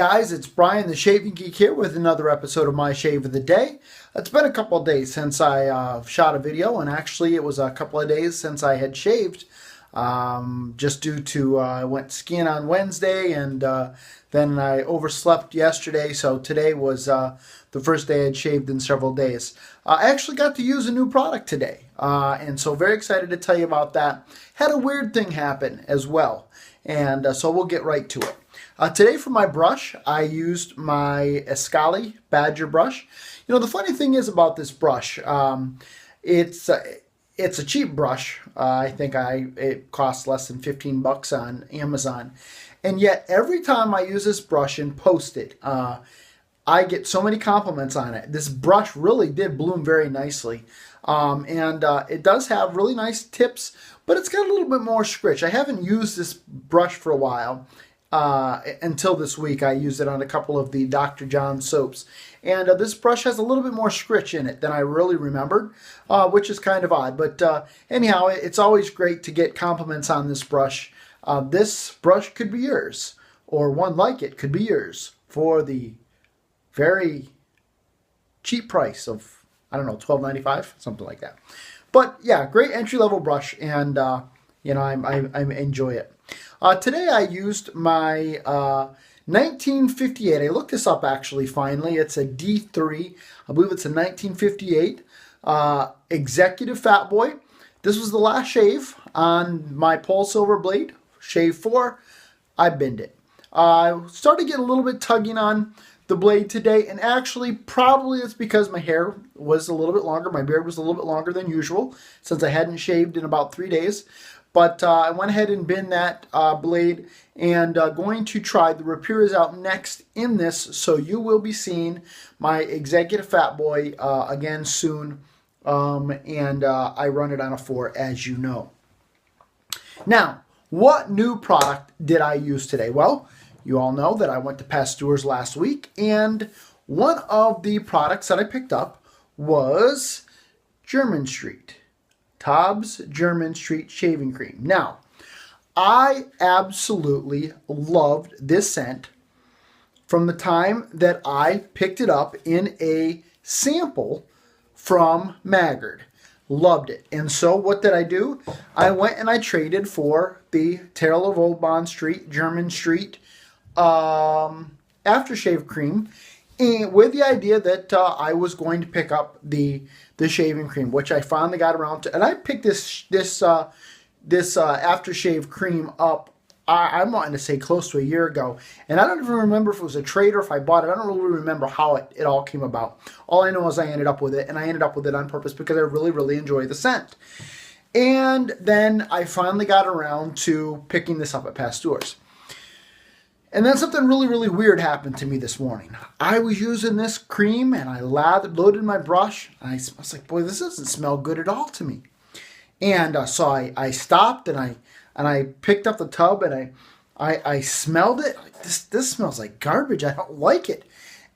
guys, it's Brian the Shaving Geek here with another episode of my Shave of the Day. It's been a couple of days since I shot a video, and actually it was a couple of days since I had shaved, just due to I went skiing on Wednesday, and then I overslept yesterday, so today was the first day I'd shaved in several days. I actually got to use a new product today, and so very excited to tell you about that. Had a weird thing happen as well, and so we'll get right to it. Today for my brush, I used my Escali Badger brush. You know, the funny thing is about this brush, it's a cheap brush. I think it costs less than 15 bucks on Amazon. And yet every time I use this brush and post it, I get so many compliments on it. This brush really did bloom very nicely. And it does have really nice tips, but it's got a little bit more scritch. I haven't used this brush for a while. Until this week. I used it on a couple of the Dr. Jan soaps. And this brush has a little bit more scritch in it than I really remembered, which is kind of odd. But anyhow, it's always great to get compliments on this brush. This brush could be yours, or one like it could be yours for the very cheap price of, I don't know, $12.95, something like that. But yeah, great entry-level brush, and you know, I enjoy it. Today I used my 1958. I looked this up actually finally. It's a D3. I believe it's a 1958 Executive Fatboy. This was the last shave on my Polsilver blade. Shave 4. I binned it. I started getting a little bit tugging on the blade today, and actually probably it's because my hair was a little bit longer. My beard was a little bit longer than usual since I hadn't shaved in about 3 days. But I went ahead and binned that blade, and going to try the Rapira's out next in this, so you will be seeing my Executive Fatboy again soon, and I run it on a 4, as you know. Now, what new product did I use today? Well, you all know that I went to Pasteur's last week, and one of the products that I picked up was Jermyn Street. TOBS Jermyn Street Shaving Cream. Now, I absolutely loved this scent from the time that I picked it up in a sample from Maggard. Loved it. And so what did I do? I went and I traded for the Terrell of Old Bond Street, Jermyn Street aftershave cream, and with the idea that I was going to pick up the shaving cream, which I finally got around to. And I picked this aftershave cream up, I'm wanting to say close to a year ago. And I don't even remember if it was a trade or if I bought it. I don't really remember how it all came about. All I know is I ended up with it, and I ended up with it on purpose because I really, really enjoy the scent. And then I finally got around to picking this up at Pasteur's. And then something really, really weird happened to me this morning. I was using this cream, and I loaded my brush, and I was like, boy, this doesn't smell good at all to me. And so I stopped, and I picked up the tub, and I smelled it. This smells like garbage. I don't like it.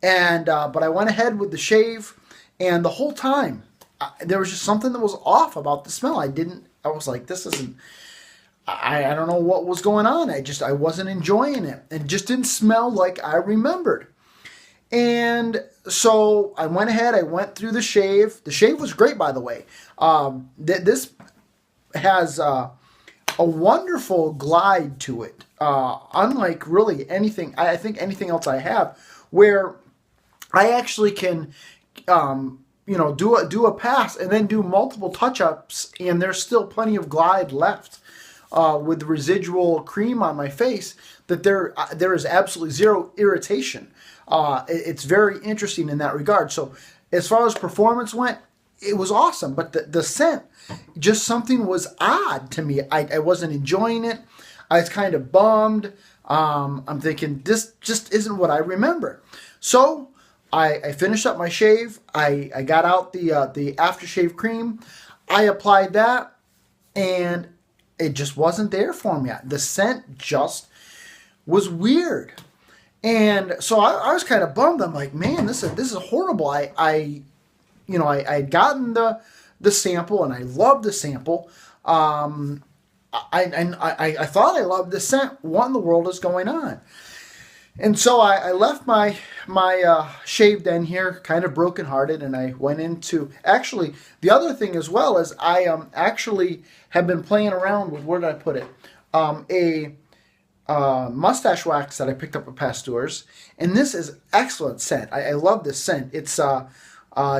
And but I went ahead with the shave, and the whole time there was just something that was off about the smell. I was like, this isn't. I don't know what was going on. I wasn't enjoying it. It just didn't smell like I remembered. And so I went ahead. I went through the shave. The shave was great, by the way. This has a wonderful glide to it. Unlike really anything, I think anything else I have, where I actually can, do a pass and then do multiple touch-ups, and there's still plenty of glide left. With residual cream on my face, that there is absolutely zero irritation. It's very interesting in that regard. So as far as performance went, it was awesome. But the scent, just something was odd to me. I wasn't enjoying it. I was kind of bummed. I'm thinking, this just isn't what I remember. So I finished up my shave. I got out the aftershave cream. I applied that, and it just wasn't there for me. The scent just was weird. And so I was kind of bummed. I'm like, man, this is horrible. I had gotten the sample, and I loved the sample. I thought I loved the scent. What in the world is going on? And so I left my shave den here kind of brokenhearted, and I went into, actually, the other thing as well is I actually have been playing around with, where did I put it? A mustache wax that I picked up at Pasteur's, and this is excellent scent. I love this scent. It's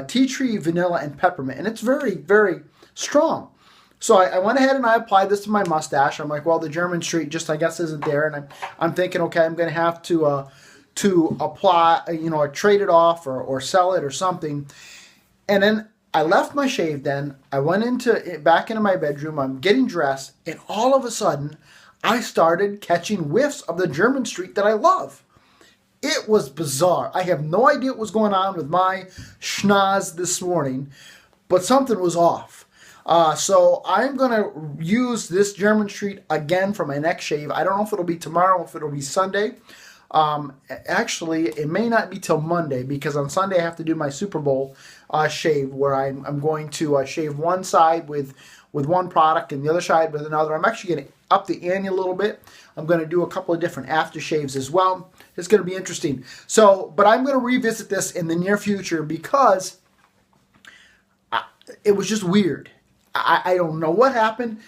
tea tree, vanilla, and peppermint, and it's very, very strong. So I went ahead and I applied this to my mustache. I'm like, well, the Jermyn Street just, I guess, isn't there. And I'm thinking, okay, I'm going to have to apply, or trade it off or sell it or something. And then I left my shave den. I went back into my bedroom. I'm getting dressed. And all of a sudden, I started catching whiffs of the Jermyn Street that I love. It was bizarre. I have no idea what was going on with my schnoz this morning, but something was off. So I'm going to use this Jermyn Street again for my next shave. I don't know if it'll be tomorrow, if it'll be Sunday. Actually, it may not be till Monday, because on Sunday I have to do my Super Bowl shave, where I'm going to shave one side with one product and the other side with another. I'm actually going to up the ante a little bit. I'm going to do a couple of different aftershaves as well. It's going to be interesting. So, but I'm going to revisit this in the near future, because it was just weird. I don't know what happened,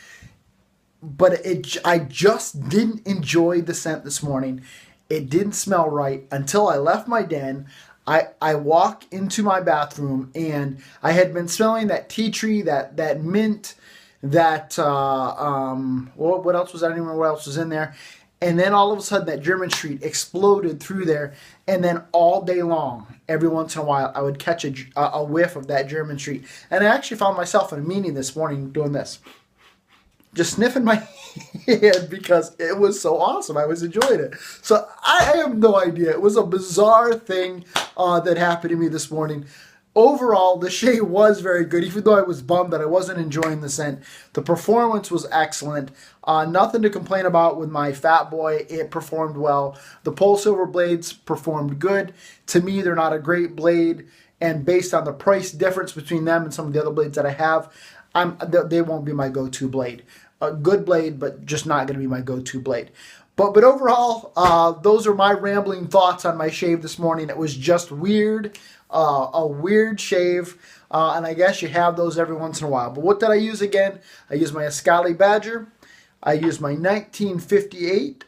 but I just didn't enjoy the scent this morning. It didn't smell right until I left my den. I walk into my bathroom, and I had been smelling that tea tree, that mint, that what else was, I don't even remember what else was in there. And then all of a sudden that Jermyn Street exploded through there, and then all day long, every once in a while, I would catch a whiff of that Jermyn Street. And I actually found myself in a meeting this morning doing this, just sniffing my head, because it was so awesome. I was enjoying it. So I have no idea. It was a bizarre thing that happened to me this morning. Overall, the shave was very good, even though I was bummed that I wasn't enjoying the scent. The performance was excellent. Nothing to complain about with my Fatboy. It performed well. The Polsilver blades performed good. To me, they're not a great blade, and based on the price difference between them and some of the other blades that I have, they won't be my go-to blade. A good blade, but just not going to be my go-to blade. But overall, those are my rambling thoughts on my shave this morning. It was just weird, a weird shave, and I guess you have those every once in a while. But what did I use again? I used my Escali Badger. I used my 1958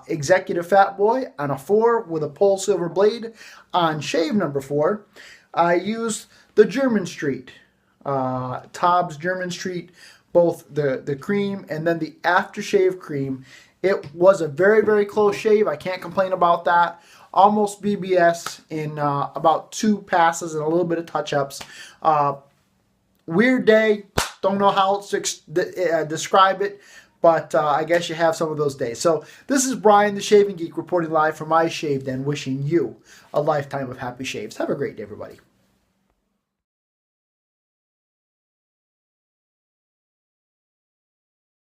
Executive Fatboy on a 4 with a Polsilver blade on shave number 4. I used the Jermyn Street, TOBS Jermyn Street, both the cream and then the aftershave cream. It was a very, very close shave. I can't complain about that. Almost BBS in about 2 passes and a little bit of touch-ups. Weird day. Don't know how else to describe it, but I guess you have some of those days. So this is Brian, the Shaving Geek, reporting live from my shave den, wishing you a lifetime of happy shaves. Have a great day, everybody.